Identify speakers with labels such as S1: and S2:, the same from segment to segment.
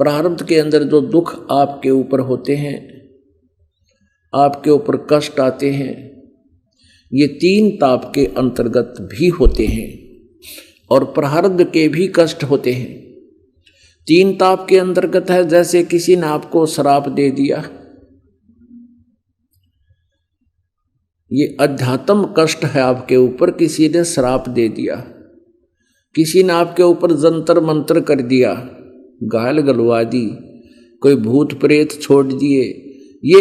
S1: प्रारब्ध के अंदर जो दुख आपके ऊपर होते हैं, आपके ऊपर कष्ट आते हैं, ये 3 ताप के अंतर्गत भी होते हैं और प्रारब्ध के भी कष्ट होते हैं। 3 ताप के अंतर्गत है, जैसे किसी ने आपको श्राप दे दिया, ये अध्यात्म कष्ट है आपके ऊपर, किसी ने श्राप दे दिया, किसी ने आपके ऊपर जंतर मंत्र कर दिया, गाल गलवा दी, कोई भूत प्रेत छोड़ दिए, ये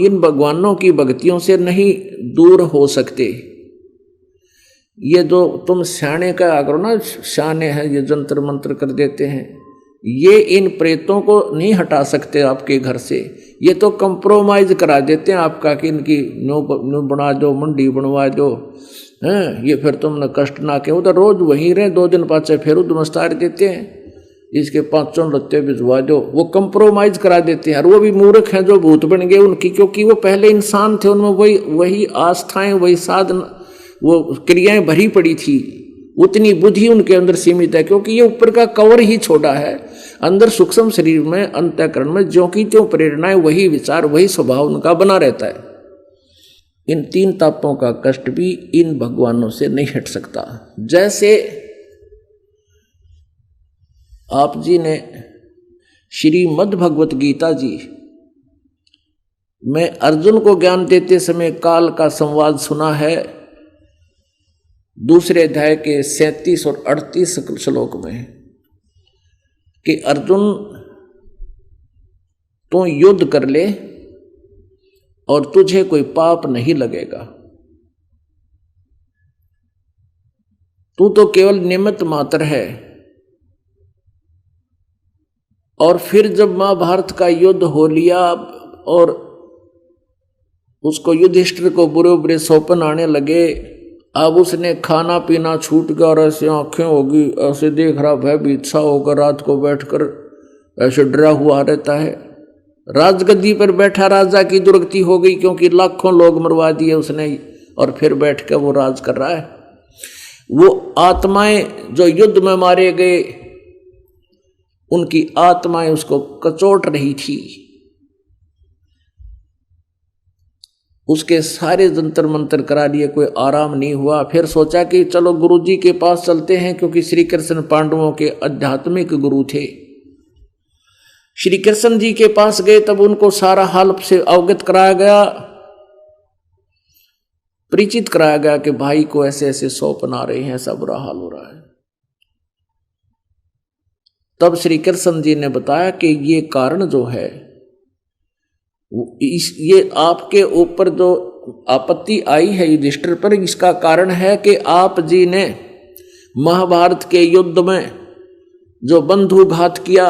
S1: इन भगवानों की भक्तियों से नहीं दूर हो सकते। ये जो तुम स्याणे का करो ना, स्याणे हैं ये जंतर मंत्र कर देते हैं, ये इन प्रेतों को नहीं हटा सकते आपके घर से। ये तो कंप्रोमाइज करा देते हैं आपका कि इनकी न्यू बना दो, मंडी बनवा दो, हैं ये फिर तुमने कष्ट ना के उधर रोज वहीं रहे, 2 दिन पाचे फिर उधमस्तार देते हैं, इसके 5 लत्ते भिजवा दो, वो कंप्रोमाइज करा देते हैं। और वो भी मूर्ख हैं जो भूत बन गए उनकी, क्योंकि वो पहले इंसान थे, उनमें वही आस्थाएं, वही साधन, वो क्रियाएं भरी पड़ी थी, उतनी बुद्धि उनके अंदर सीमित है, क्योंकि ये ऊपर का कवर ही छोटा है, अंदर सूक्ष्म शरीर में अंतःकरण में ज्यों की त्यों प्रेरणाएं, वही विचार, वही स्वभाव उनका बना रहता है। इन 3 तापों का कष्ट भी इन भगवानों से नहीं हट सकता। जैसे आप जी ने श्रीमद् भगवत गीता जी में अर्जुन को ज्ञान देते समय काल का संवाद सुना है, दूसरे अध्याय के 37 और 38 श्लोक में, कि अर्जुन तू युद्ध कर ले और तुझे कोई पाप नहीं लगेगा, तू तो केवल निमित्त मात्र है। और फिर जब महाभारत का युद्ध हो लिया और उसको युधिष्ठिर को बुरे बुरे सौपन आने लगे, अब उसने खाना पीना छूट गया और ऐसे आंखें होगी, ऐसे देख रहा, भयभीत सा होकर रात को बैठकर ऐसे डरा हुआ रहता है। राजगद्दी पर बैठा राजा की दुर्गति हो गई, क्योंकि लाखों लोग मरवा दिए उसने, और फिर बैठ कर वो राज कर रहा है। वो आत्माएं जो युद्ध में मारे गए, उनकी आत्माएं उसको कचोट रही थी, उसके सारे जंतर मंतर करा लिए, कोई आराम नहीं हुआ। फिर सोचा कि चलो गुरुजी के पास चलते हैं, क्योंकि श्री कृष्ण पांडवों के आध्यात्मिक गुरु थे। श्री कृष्ण जी के पास गए, तब उनको सारा हाल से अवगत कराया गया, परिचित कराया गया कि भाई को ऐसे ऐसे सौपन आ रहे हैं, ऐसा बुरा हाल हो रहा है। तब श्री कृष्ण जी ने बताया कि ये कारण जो है, ये आपके ऊपर जो आपत्ति आई है युधिष्ठिर पर, इसका कारण है कि आप जी ने महाभारत के युद्ध में जो बंधुघात किया,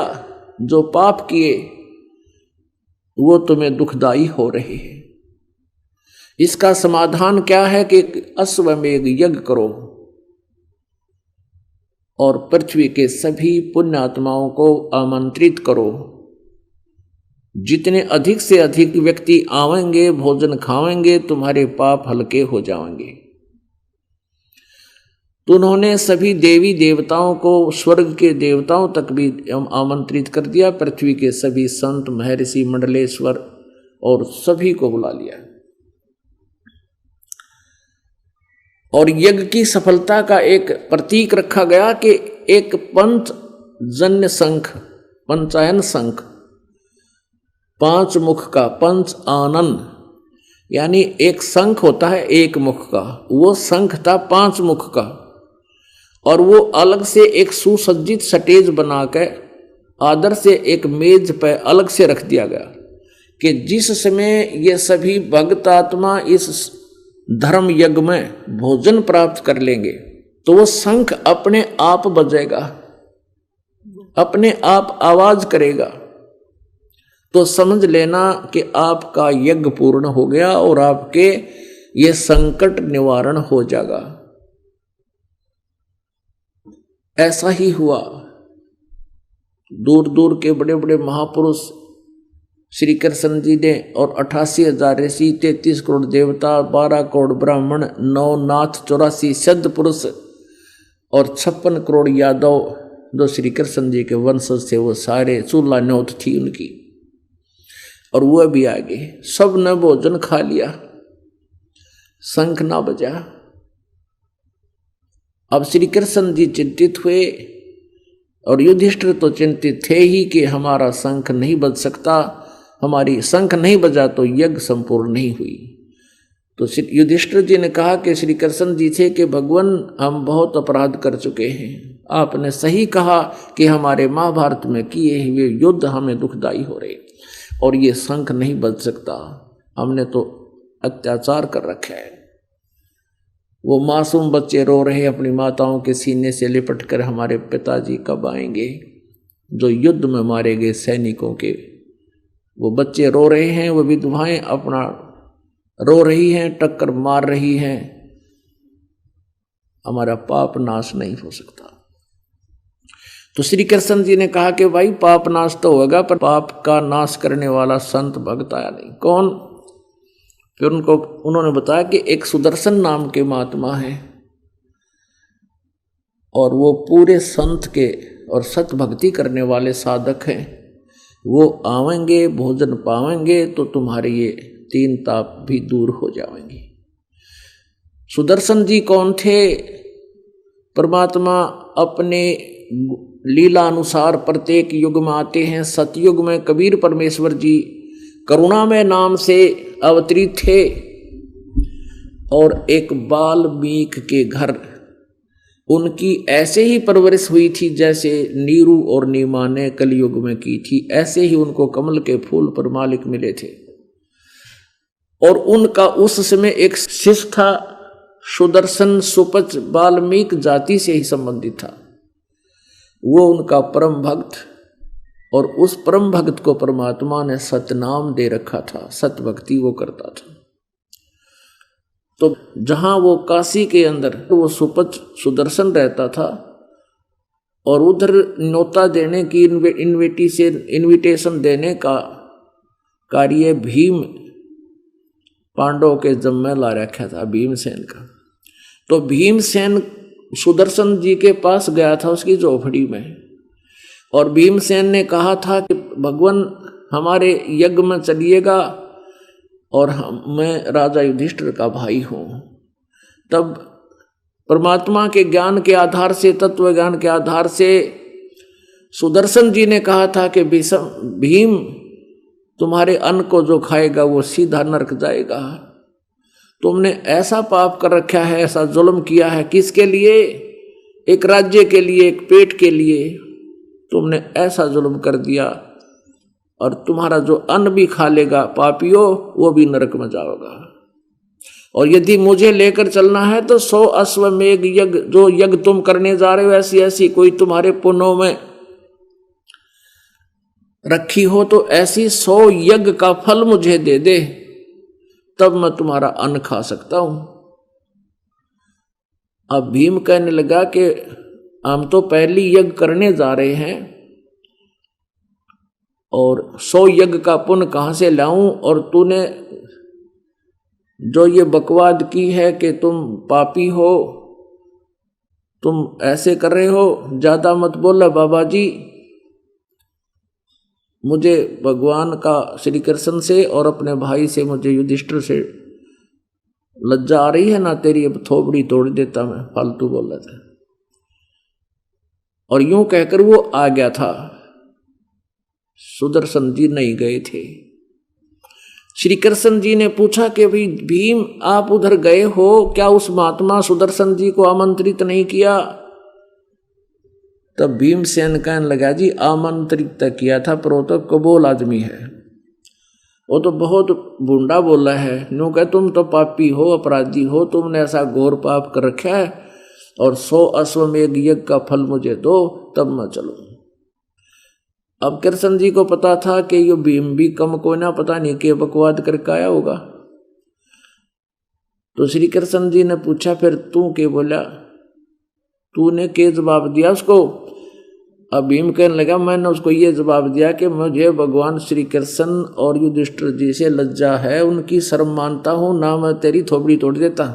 S1: जो पाप किए, वो तुम्हें दुखदाई हो रहे हैं। इसका समाधान क्या है कि अश्वमेध यज्ञ करो और पृथ्वी के सभी पुण्य आत्माओं को आमंत्रित करो। जितने अधिक से अधिक व्यक्ति आवेंगे, भोजन खावेंगे, तुम्हारे पाप हल्के हो जाएंगे। तो उन्होंने सभी देवी देवताओं को, स्वर्ग के देवताओं तक भी आमंत्रित कर दिया, पृथ्वी के सभी संत, महर्षि, मंडलेश्वर और सभी को बुला लिया। और यज्ञ की सफलता का एक प्रतीक रखा गया कि एक पंचजन्य शंख, पंचायन शंख, 5 मुख का, पंच आनन, यानी एक शंख होता है 1 मुख का, वो शंख था 5 मुख का। और वो अलग से एक सुसज्जित स्टेज बनाकर आदर से एक मेज पर अलग से रख दिया गया कि जिस समय ये सभी भक्त आत्मा इस धर्म यज्ञ में भोजन प्राप्त कर लेंगे, तो वो शंख अपने आप बजेगा, अपने आप आवाज करेगा। तो समझ लेना कि आपका यज्ञ पूर्ण हो गया और आपके ये संकट निवारण हो जाएगा। ऐसा ही हुआ। दूर दूर के बड़े बड़े महापुरुष श्री कृष्ण जी ने, और 88,000 ऋषि, 33 करोड़ देवता, 12 करोड़ ब्राह्मण, 9 नाथ, 84 सिद्ध पुरुष और 56 करोड़ यादव जो श्री कृष्ण जी के वंशज थे वो सारे चूल्हा न्योत थी उनकी, और वह भी आ गए। सब ने भोजन खा लिया, शंख ना बजा। अब श्री कृष्ण जी चिंतित हुए और युधिष्ठिर तो चिंतित थे ही कि हमारा शंख नहीं बज सकता, हमारी शंख नहीं बजा तो यज्ञ संपूर्ण नहीं हुई। तो युधिष्ठिर जी ने कहा कि श्री कृष्ण जी थे कि भगवान हम बहुत अपराध कर चुके हैं, आपने सही कहा कि हमारे महाभारत में किए हुए युद्ध हमें दुखदाई हो रहे और ये शंख नहीं बज सकता, हमने तो अत्याचार कर रखा है। वो मासूम बच्चे रो रहे अपनी माताओं के सीने से लिपट कर, हमारे पिताजी कब आएंगे, जो युद्ध में मारे गए सैनिकों के वो बच्चे रो रहे हैं, वो विधवाएं अपना रो रही हैं, टक्कर मार रही हैं, हमारा पाप नाश नहीं हो सकता। तो श्री कृष्ण जी ने कहा कि भाई पाप नाश तो होगा, पर पाप का नाश करने वाला संत भक्त आया नहीं। कौन? फिर उन्होंने बताया कि एक सुदर्शन नाम के महात्मा है और वो पूरे संत के और सत भक्ति करने वाले साधक हैं, वो आवेंगे, भोजन पावेंगे तो तुम्हारे ये 3 ताप भी दूर हो जाएंगे। सुदर्शन जी कौन थे? परमात्मा अपने लीला अनुसार प्रत्येक युग में आते हैं। सतयुग में कबीर परमेश्वर जी करुणामय नाम से अवतरित थे और एक वाल्मीकि के घर उनकी ऐसे ही परवरिश हुई थी जैसे नीरू और नीमा ने कलयुग में की थी, ऐसे ही उनको कमल के फूल पर मालिक मिले थे। और उनका उस समय एक शिष्य था, सुदर्शन सुपच वाल्मीकि जाति से ही संबंधित था, वो उनका परम भक्त, और उस परम भक्त को परमात्मा ने सतनाम दे रखा था, सत भक्ति वो करता था। तो जहां वो काशी के अंदर वो सुपच सुदर्शन रहता था और उधर न्योता देने की इनविटेशन देने का कार्य भीम पांडवों के जिम्मे ला रखा था, भीमसेन का। तो भीमसेन सुदर्शन जी के पास गया था उसकी झोपड़ी में, और भीमसेन ने कहा था कि भगवान हमारे यज्ञ में चलिएगा और मैं राजा युधिष्ठिर का भाई हूँ। तब परमात्मा के ज्ञान के आधार से, तत्व ज्ञान के आधार से सुदर्शन जी ने कहा था कि भीम तुम्हारे अन्न को जो खाएगा वो सीधा नरक जाएगा, तुमने ऐसा पाप कर रखा है, ऐसा जुल्म किया है, किसके लिए? एक राज्य के लिए, एक पेट के लिए तुमने ऐसा जुल्म कर दिया, और तुम्हारा जो अन्न भी खा लेगा पापियों वो भी नरक में जाओगा। और यदि मुझे लेकर चलना है तो 100 अश्वमेघ यज्ञ, जो यज्ञ तुम करने जा रहे हो ऐसी ऐसी कोई तुम्हारे पुण्यों में रखी हो तो ऐसी 100 यज्ञ का फल मुझे दे दे, तब मैं तुम्हारा अन्न खा सकता हूं। अब भीम कहने लगा कि हम तो पहली यज्ञ करने जा रहे हैं और 100 यज्ञ का पुण्य कहां से लाऊं, और तूने जो ये बकवाद की है कि तुम पापी हो, तुम ऐसे कर रहे हो, ज्यादा मत बोला बाबा जी, मुझे भगवान का श्री कृष्ण से और अपने भाई से, मुझे युधिष्ठिर से लज्जा आ रही है ना, तेरी अब थोबड़ी तोड़ देता मैं, फालतू बोल रहा था। और यूं कहकर वो आ गया था। सुदर्शन जी नहीं गए थे। श्री कृष्ण जी ने पूछा कि भाई भीम आप उधर गए हो, क्या उस महात्मा सुदर्शन जी को आमंत्रित नहीं किया? तब भीमसेन कहने लगा जी आमंत्रित किया था, पर वो तो कबूल आदमी है, वो तो बहुत भूंडा बोला है। नो कह तुम तो पापी हो, अपराधी हो, तुमने ऐसा घोर पाप कर रखा है, और 100 अश्वमेघ यज्ञ का फल मुझे दो तब मैं चलूं। अब कृष्ण जी को पता था कि ये भीम भी कम कोई ना, पता नहीं कि बकवाद करके आया होगा। तो श्री कृष्ण जी ने पूछा फिर तू के बोला, तूने के जवाब दिया उसको? अब भीम कहने लगा मैंने उसको ये जवाब दिया कि मुझे भगवान श्री कृष्ण और युधिष्ठिर जी से लज्जा है, उनकी शर्म मानता हूं ना, मैं तेरी थोबड़ी तोड़ देता।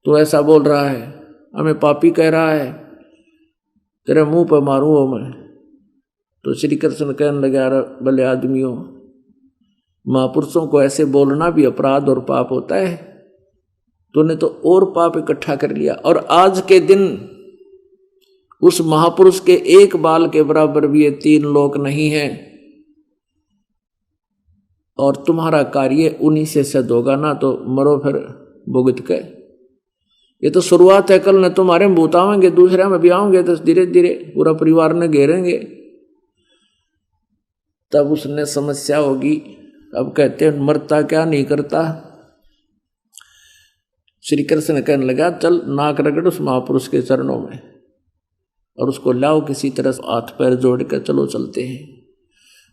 S1: तो ऐसा बोल रहा है, हमें पापी कह रहा है। तेरे मुंह पर मारूं मैं। तो श्री कृष्ण कहने लगा, भले आदमियों, महापुरुषों को ऐसे बोलना भी अपराध और पाप होता है, तूने तो और पाप इकट्ठा कर लिया। और आज के दिन उस महापुरुष के एक बाल के बराबर भी ये 3 लोक नहीं है, और तुम्हारा कार्य उन्हीं से सिद्ध होगा ना, तो मरो फिर भुगत के। ये तो शुरुआत है, कल न तुम्हारे में भूत आवेंगे, दूसरे में भी आएंगे, तो धीरे धीरे पूरा परिवार ने घेरेंगे, तब उसने समस्या होगी। अब कहते हैं मरता क्या नहीं करता। श्री कृष्ण कहने लगा, चल नाक रगड़ उस महापुरुष के चरणों में और उसको लाओ किसी तरह हाथ पैर जोड़ कर, चलो चलते हैं।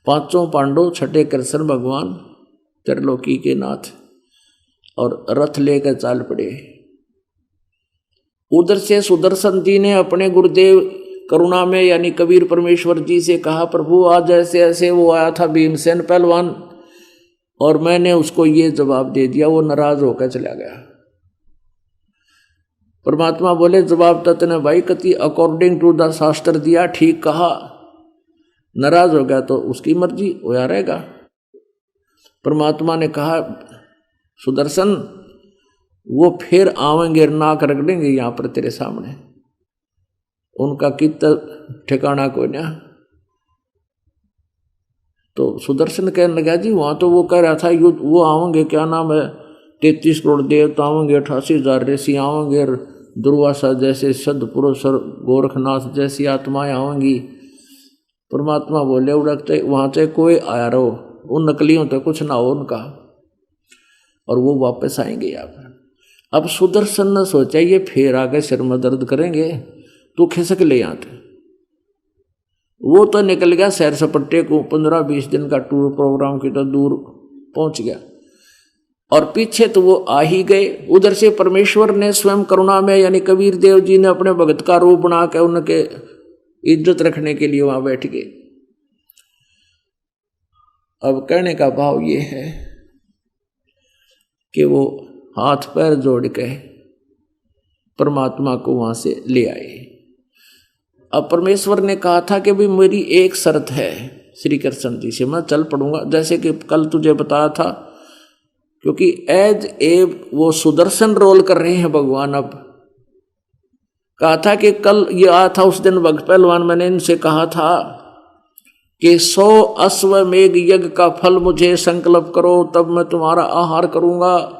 S1: 5 पांडव, 6 कृष्ण भगवान त्रिलोकी के नाथ, और रथ लेकर चाल पड़े। उधर से सुदर्शन जी ने अपने गुरुदेव करुणा में यानी कबीर परमेश्वर जी से कहा, प्रभु आज ऐसे ऐसे वो आया था भीमसेन पहलवान, और मैंने उसको ये जवाब दे दिया, वो नाराज होकर चला गया। परमात्मा बोले, जवाब तो तूने भाई कति अकॉर्डिंग टू द शास्त्र दिया, ठीक कहा, नाराज हो गया तो उसकी मर्जी होया रहेगा। परमात्मा ने कहा, सुदर्शन वो फिर आवेंगे, नाक रगड़ेंगे यहां पर तेरे सामने, उनका कितना ठिकाना कोई ना। तो सुदर्शन कहने लगा, जी वहां तो वो कह रहा था वो आवेंगे, क्या नाम है, 33 करोड़ देवता आवेंगे, 88,000 ऋषि आवेंगे, दुर्वासा जैसे सदपुरुष और गोरखनाथ जैसी आत्माएं आवेंगी। परमात्मा बोले, उड़कते वहां से कोई आया रहो, उन नकलियों तो कुछ ना हो उनका, और वो वापस आएंगे यहाँ पर। अब सुदर्शन ने सोचा, ये फिर आगे सिर में दर्द करेंगे, तो खिसक ले यहाँ थे। वो तो निकल गया सैर सपट्टे को, 15-20 दिन का टूर प्रोग्राम की तो दूर पहुंच गया, और पीछे तो वो आ ही गए। उधर से परमेश्वर ने स्वयं करुणा में यानी कबीर देव जी ने अपने भगत का रूप बना के उनके इज्जत रखने के लिए वहां बैठ गए। अब कहने का भाव ये है कि वो हाथ पैर जोड़ के परमात्मा को वहां से ले आए। अब परमेश्वर ने कहा था कि भी मेरी एक शर्त है श्री कृष्ण जी से, मैं चल पड़ूंगा, जैसे कि कल तुझे बताया था, क्योंकि एज ए वो सुदर्शन रोल कर रहे हैं भगवान। अब कहा था कि कल ये आया था उस दिन भक्त पहलवान, मैंने इनसे कहा था कि 100 अश्वमेघ यज्ञ का फल मुझे संकल्प करो, तब मैं तुम्हारा आहार करूंगा।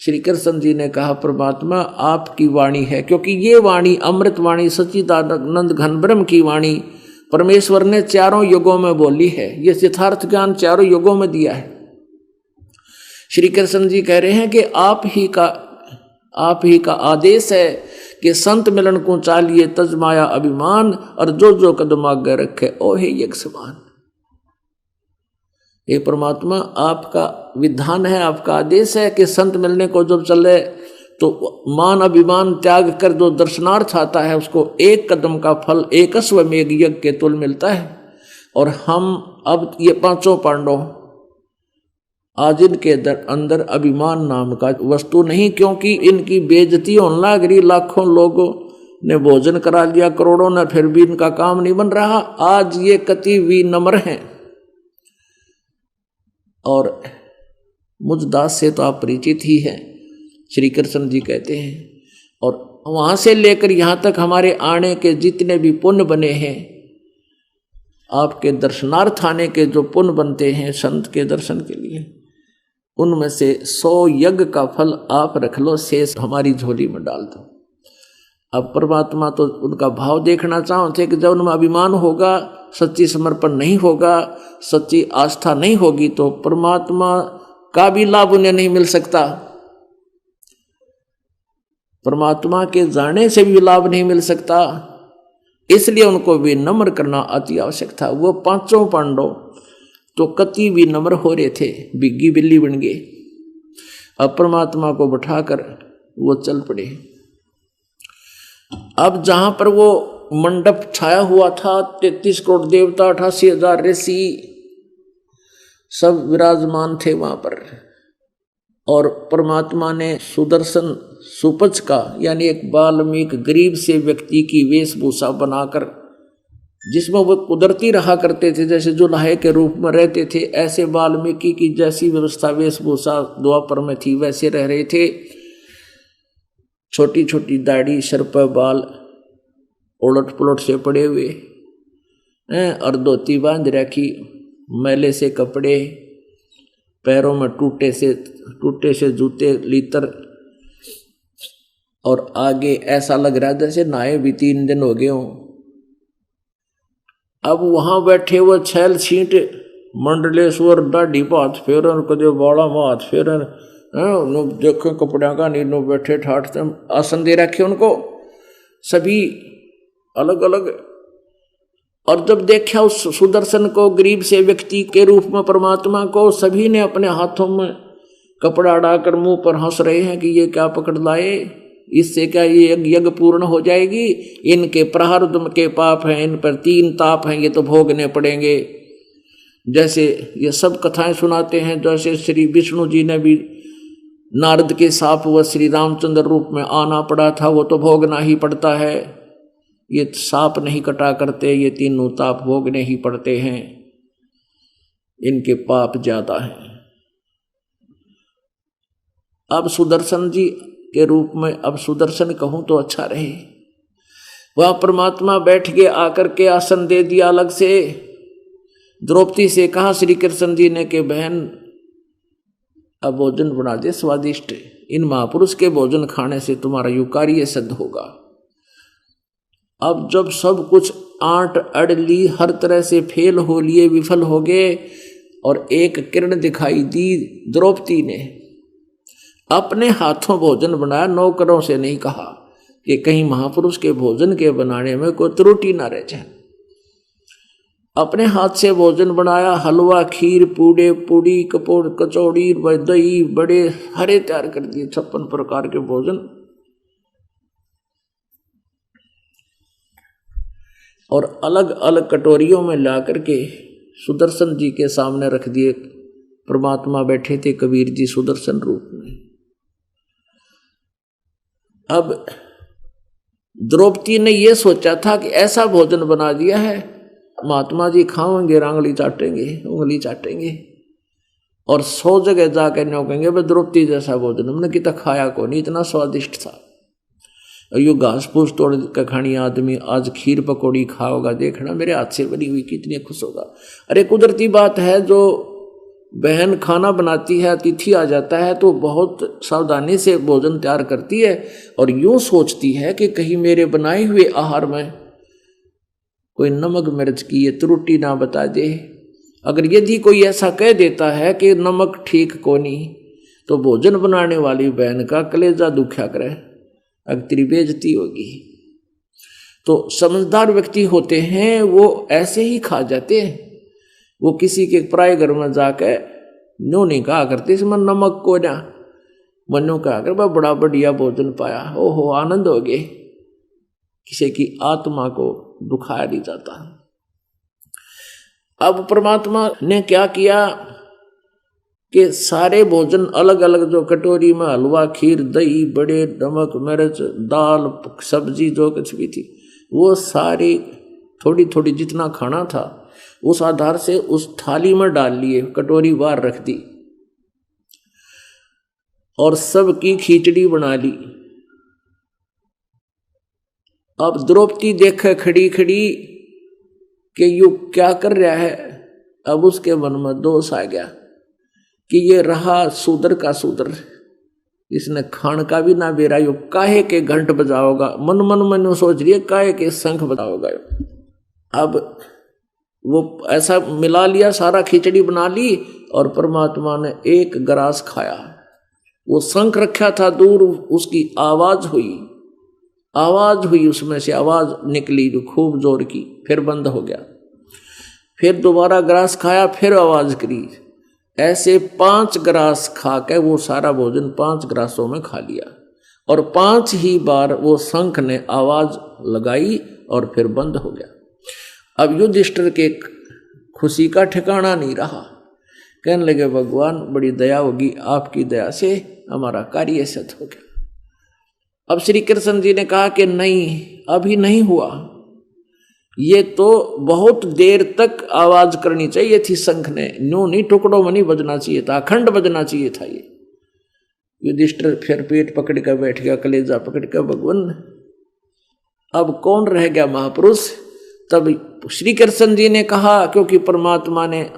S1: श्री कृष्ण जी ने कहा, परमात्मा आपकी वाणी है, क्योंकि ये वाणी अमृत वाणी सच्चिदानंद घन ब्रह्म की वाणी परमेश्वर ने 4 युगों में बोली है। ये यथार्थ ज्ञान 4 युगों में दिया है। श्री कृष्ण जी कह रहे हैं कि आप ही का आदेश है कि संत मिलन को चालिए तजमाया अभिमान, और जो जो कदम आगे रखे ओहे यज्ञ समान। ये परमात्मा आपका विधान है, आपका आदेश है कि संत मिलने को जब चले तो मान अभिमान त्याग कर जो दर्शनार्थ आता है उसको 1 कदम का फल 1 अश्वमेघ यज्ञ के तुल मिलता है। और हम अब ये 5 पांडव आज इनके अंदर अभिमान नाम का वस्तु नहीं, क्योंकि इनकी बेइज्जती होने लग रही, लाखों लोगों ने भोजन करा लिया, करोड़ों ने, फिर भी इनका काम नहीं बन रहा। आज ये कति विनम्र हैं, और मुझ दास से तो आप परिचित ही हैं, श्री कृष्ण जी कहते हैं। और वहां से लेकर यहां तक हमारे आने के जितने भी पुण्य बने हैं, आपके दर्शनार्थ आने के जो पुण्य बनते हैं संत के दर्शन के लिए, उनमें से 100 यज्ञ का फल आप रख लो, शेष हमारी झोली में डाल दो। अब परमात्मा तो उनका भाव देखना चाहते कि जब उनमें अभिमान होगा, सच्ची समर्पण नहीं होगा, सच्ची आस्था नहीं होगी, तो परमात्मा का भी लाभ उन्हें नहीं मिल सकता, परमात्मा के जाने से भी लाभ नहीं मिल सकता। इसलिए उनको विनम्र करना अति आवश्यक था। वो 5 पांडव तो कति विनम्र हो रहे थे, बिग्गी बिल्ली बन गए। अब परमात्मा को बैठाकर वो चल पड़े। अब जहां पर वो मंडप छाया हुआ था, 33 करोड़ देवता, 88,000 ऋषि सब विराजमान थे वहां पर, और परमात्मा ने सुदर्शन सुपच का यानी एक वाल्मीकि गरीब से व्यक्ति की वेशभूषा बनाकर, जिसमें वो कुदरती रहा करते थे, जैसे जुलाहे के रूप में रहते थे, ऐसे वाल्मीकि की जैसी व्यवस्था वेशभूषा द्वापर में थी वैसे रह रहे थे। छोटी छोटी दाढ़ी, सर पर बाल उलट पुलट से पड़े हुए और धोती बांध रखी, मैले से कपड़े, पैरों में टूटे से जूते लीतर, और आगे ऐसा लग रहा है जैसे नहाए भी 3 दिन हो गए हों। अब वहां बैठे वो छैल छींट मंडलेश्वर दाढ़ी पात फेरन कदे बाड़ा मात फेरन, देखो कपड़े का नीनो बैठे ठाठ आसन दे रखे उनको सभी अलग अलग। और जब देखा उस सुदर्शन को, गरीब से व्यक्ति के रूप में परमात्मा को, सभी ने अपने हाथों में कपड़ा डालकर मुंह पर हंस रहे हैं कि ये क्या पकड़ लाए, इससे क्या ये यज्ञ पूर्ण हो जाएगी, इनके प्रारब्ध के पाप हैं, इन पर 3 ताप हैं, ये तो भोगने पड़ेंगे। जैसे ये सब कथाएं सुनाते हैं, जैसे श्री विष्णु जी ने भी नारद के साप व श्री रामचंद्र रूप में आना पड़ा था, वो तो भोगना ही पड़ता है। ये साप नहीं कटा करते, ये 3 ताप भोगने ही पड़ते हैं, इनके पाप ज्यादा हैं। अब सुदर्शन जी के रूप में, अब सुदर्शन कहूं तो अच्छा रहे, वह परमात्मा बैठ के आकर के आसन दे दिया अलग से। द्रौपदी से कहा श्री कृष्ण जी ने कि बहन अब भोजन बना दे स्वादिष्ट, इन महापुरुष के भोजन खाने से तुम्हारा यु कार्य सिद्ध होगा। अब जब सब कुछ आंट अड़ली, हर तरह से फेल हो लिए, विफल हो गए, और एक किरण दिखाई दी द्रौपदी ने अपने हाथों भोजन बनाया, नौकरों से नहीं कहा कि कहीं महापुरुष के भोजन के बनाने में कोई त्रुटि ना रह जाए। अपने हाथ से भोजन बनाया, हलवा, खीर, पूड़े, पूड़ी, कपोड़, कचौड़ी, दही, बड़े हरे तैयार कर दिए, 56 प्रकार के भोजन। और अलग अलग कटोरियों में ला करके सुदर्शन जी के सामने रख दिए। परमात्मा बैठे थे कबीर जी सुदर्शन रूप में। अब द्रौपदी ने यह सोचा था कि ऐसा भोजन बना दिया है, महात्मा जी खाएंगे, आंगली चाटेंगे, उंगली चाटेंगे, और 100 जगह जाकर नो कहेंगे भाई द्रौपदी जैसा भोजन हमने कितना खाया को नहीं, इतना स्वादिष्ट था। यो घास फूस तोड़ कर खानी आदमी आज खीर पकौड़ी खाओगा, देखना मेरे हाथ से बनी हुई, कितनी खुश होगा। अरे कुदरती बात है, जो बहन खाना बनाती है, अतिथि आ जाता है तो बहुत सावधानी से भोजन तैयार करती है, और यूं सोचती है कि कहीं मेरे बनाए हुए आहार में कोई नमक मिर्च की ये त्रुटि ना बता दे। अगर यदि कोई ऐसा कह देता है कि नमक ठीक को नहीं, तो भोजन बनाने वाली बहन का कलेजा दुख्या करे, अगर तेरी बेइज्जती होगी। तो समझदार व्यक्ति होते हैं वो ऐसे ही खा जाते हैं, वो किसी के पराये घर में जाकर नो नहीं कहा करते इसमें नमक को ना, मनो कहा कर बड़ा बढ़िया भोजन पाया, ओहो आनंद हो गए। किसी की आत्मा को दुखाया नहीं जाता। अब परमात्मा ने क्या किया कि सारे भोजन अलग अलग, जो कटोरी में हलवा, खीर, दही, बड़े, नमक, मिर्च, दाल, सब्जी जो कुछ भी थी, वो सारी थोड़ी थोड़ी जितना खाना था उस आधार से उस थाली में डाल लिए, कटोरी बाहर रख दी और सबकी खिचड़ी बना ली। अब द्रौपदी देखे खड़ी खड़ी कि यू क्या कर रहा है। अब उसके मन में दोष आ गया कि ये रहा शूद्र का शूद्र, इसने खान का भी ना बेरा, यो काहे के घंट बजाओगा। मन मन मन सोच रही है काहे के शंख बजाओगा। अब वो ऐसा मिला लिया, सारा खिचड़ी बना ली और परमात्मा ने एक ग्रास खाया। वो शंख रखा था दूर, उसकी आवाज हुई उसमें से आवाज निकली जो खूब जोर की, फिर बंद हो गया। फिर दोबारा ग्रास खाया, फिर आवाज करी। ऐसे 5 ग्रास खा के वो सारा भोजन 5 ग्रासों में खा लिया और 5 ही बार वो शंख ने आवाज लगाई और फिर बंद हो गया। अब युधिष्ठिर के खुशी का ठिकाना नहीं रहा कहने लगे भगवान बड़ी दया होगी, आपकी दया से हमारा कार्य सिद्ध हो गया। अब श्री कृष्ण जी ने कहा कि नहीं, अभी नहीं हुआ, ये तो बहुत देर तक आवाज करनी चाहिए थी शंख ने, न्यू नहीं टुकड़ों में नहीं बजना चाहिए था, अखंड बजना चाहिए था। ये युधिष्ठिर फिर पेट पकड़ कर बैठ गया, कलेजा पकड़ कर, भगवान अब कौन रह गया महापुरुष। तब श्री कृष्ण जी ने कहा, क्योंकि परमात्मा ने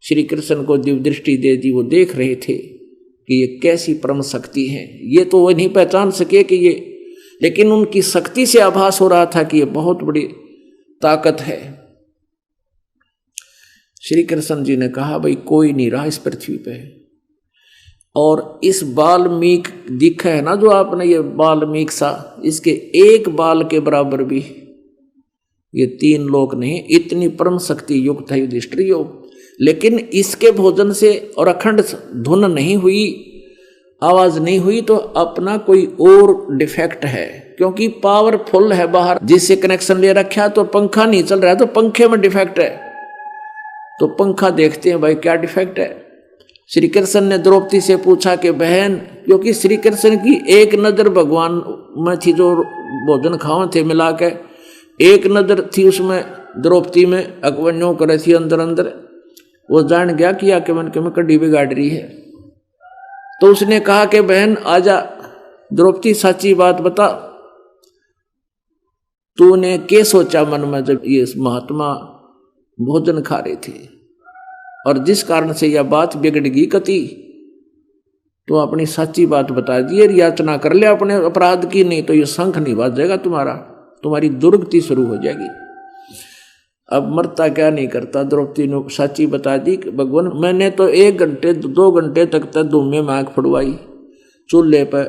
S1: श्री कृष्ण को दिव्य दृष्टि दे दी, वो देख रहे थे कि ये कैसी परम शक्ति है। ये तो वो नहीं पहचान सके कि ये, लेकिन उनकी शक्ति से आभास हो रहा था कि ये बहुत बड़ी ताकत है। श्री कृष्ण जी ने कहा, भाई कोई नहीं रहा इस पृथ्वी पे, और इस बाल्मीक दिखा है ना जो आपने, ये बाल्मीक सा, इसके एक बाल के बराबर भी ये 3 लोक नहीं, इतनी परम शक्ति युक्त है युधिष्ठिर योग। लेकिन इसके भोजन से और अखंड धुन नहीं हुई, आवाज नहीं हुई, तो अपना कोई और डिफेक्ट है, क्योंकि पावरफुल है बाहर जिससे कनेक्शन ले रखा, तो पंखा नहीं चल रहा है, तो पंखे में डिफेक्ट है। तो पंखा देखते हैं भाई क्या डिफेक्ट है। श्री कृष्ण ने द्रौपदी से पूछा कि बहन, क्योंकि श्री कृष्ण की एक नजर भगवान में थी, जो भोजन खाओ थे मिला के, एक नजर थी उसमें द्रौपदी में, अकवन्यों करे थी अंदर अंदर, वो जान गया कि आके मन के में कड्डी बिगाड़ रही है। तो उसने कहा कि बहन आजा, द्रौपदी सच्ची बात बता, तूने क्या सोचा मन में जब ये महात्मा भोजन खा रहे थे, और जिस कारण से यह बात बिगड़ गई कति, तो अपनी सच्ची बात बता दी, याचना कर ले अपने अपराध की, नहीं तो ये शंख नहीं बाजेगा तुम्हारा, तुम्हारी दुर्गति शुरू हो जाएगी। अब मरता क्या नहीं करता, द्रौपदी ने सच्ची बता दी कि भगवान मैंने तो 1 घंटे 2 घंटे तक धूमे में आँख फड़वाई, चूल्हे पर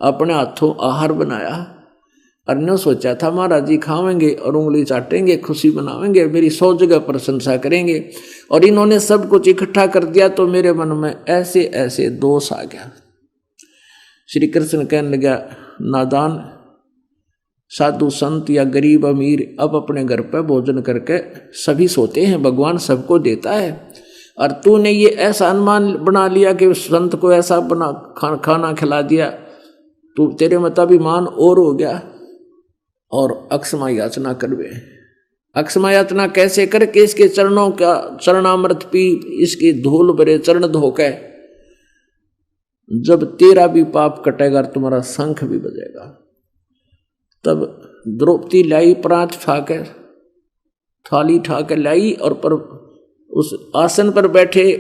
S1: अपने हाथों आहार बनाया, और न सोचा था महाराज जी खावेंगे और उंगली चाटेंगे, खुशी मनावेंगे, मेरी 100 जगह प्रशंसा करेंगे, और इन्होंने सब कुछ इकट्ठा कर दिया, तो मेरे मन में ऐसे ऐसे दोष आ गया। श्री कृष्ण कहने लगा, नादान, साधु संत या गरीब अमीर अब अपने घर पर भोजन करके सभी सोते हैं, भगवान सबको देता है, और तूने ये ऐसा अनुमान बना लिया कि उस संत को ऐसा बना खाना खिला दिया, तू तेरे में अभिमान और हो गया, और अक्षमा याचना करवे। अक्षमा याचना कैसे कर के इसके चरणों का चरणामृत पी, इसकी धूल भरे चरण धोके, जब तेरा भी पाप कटेगा तुम्हारा शंख भी बजेगा। तब द्रौपदी लाई प्रांत ठाकर, थाली ठाकर लाई, और पर उस आसन पर बैठे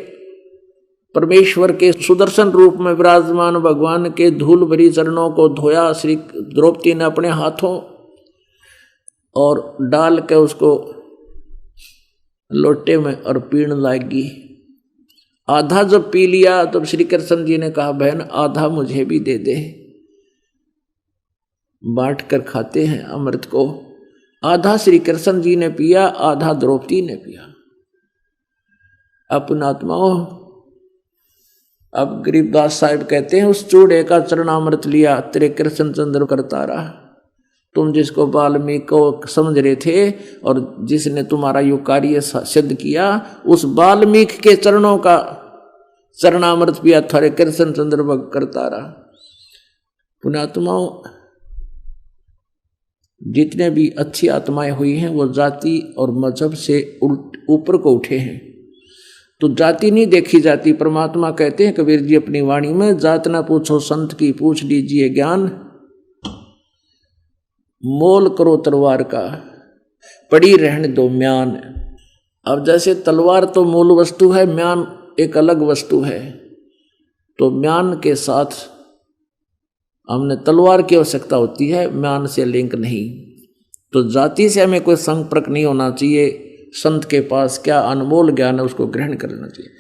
S1: परमेश्वर के सुदर्शन रूप में विराजमान भगवान के धूल भरी चरणों को धोया श्री द्रौपदी ने अपने हाथों, और डाल के उसको लोटे में और पीने लगी। आधा जब पी लिया तब श्री कृष्ण जी ने कहा, बहन आधा मुझे भी दे दे, बांट कर खाते हैं अमृत को। आधा श्री कृष्ण जी ने पिया, आधा द्रौपदी ने पिया। अपना आत्माओं, अब गरीबदास साहिब कहते हैं, उस चूड़े का चरणामृत लिया तेरे कृष्ण चंद्र करता रहा। तुम जिसको वाल्मीकि को समझ रहे थे और जिसने तुम्हारा यो कार्य सिद्ध किया, उस वाल्मीकि के चरणों का चरणामृत पिया, थारे कृष्ण चंद्र करता रहा। पुण्यात्माओं, जितने भी अच्छी आत्माएं हुई हैं वो जाति और मजहब से ऊपर को उठे हैं, तो जाति नहीं देखी जाती। परमात्मा कहते हैं कबीर जी अपनी वाणी में, जात ना पूछो संत की, पूछ लीजिए ज्ञान, मोल करो तलवार का, पड़ी रहने दो म्यान। अब जैसे तलवार तो मूल वस्तु है, म्यान एक अलग वस्तु है, तो म्यान के साथ हमने तलवार की आवश्यकता होती है, म्यान से लिंक नहीं। तो जाति से हमें कोई संपर्क नहीं होना चाहिए, संत के पास क्या अनमोल ज्ञान है उसको ग्रहण कर लेना चाहिए।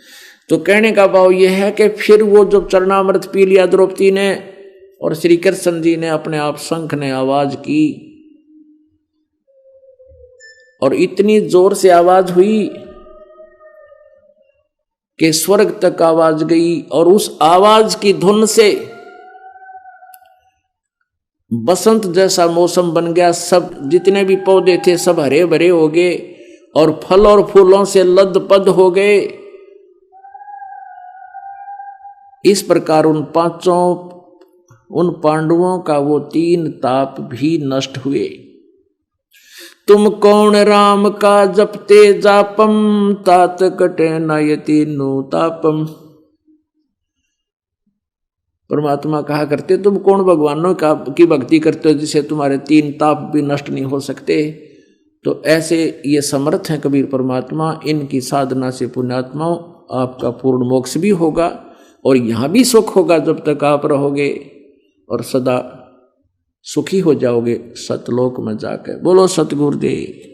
S1: तो कहने का भाव यह है कि फिर वो जब चरणामृत पी लिया द्रौपदी ने, और श्री कृष्ण जी ने अपने आप शंख ने आवाज की, और इतनी जोर से आवाज हुई कि स्वर्ग तक आवाज गई, और उस आवाज की धुन से बसंत जैसा मौसम बन गया। सब जितने भी पौधे थे सब हरे भरे हो गए, और फल और फूलों से लदपद हो गए, इस प्रकार उन पांडवों का वो 3 ताप भी नष्ट हुए। तुम कौन राम का जपते जापम, तात कटे नयति नुतापम। परमात्मा कहा करते तुम कौन भगवानों की भक्ति करते हो जिसे तुम्हारे 3 ताप भी नष्ट नहीं हो सकते। तो ऐसे ये समर्थ हैं कबीर परमात्मा, इनकी साधना से पुण्यात्माओं आपका पूर्ण मोक्ष भी होगा और यहाँ भी सुख होगा जब तक आप रहोगे, और सदा सुखी हो जाओगे सतलोक में जाकर। बोलो सतगुरुदेव।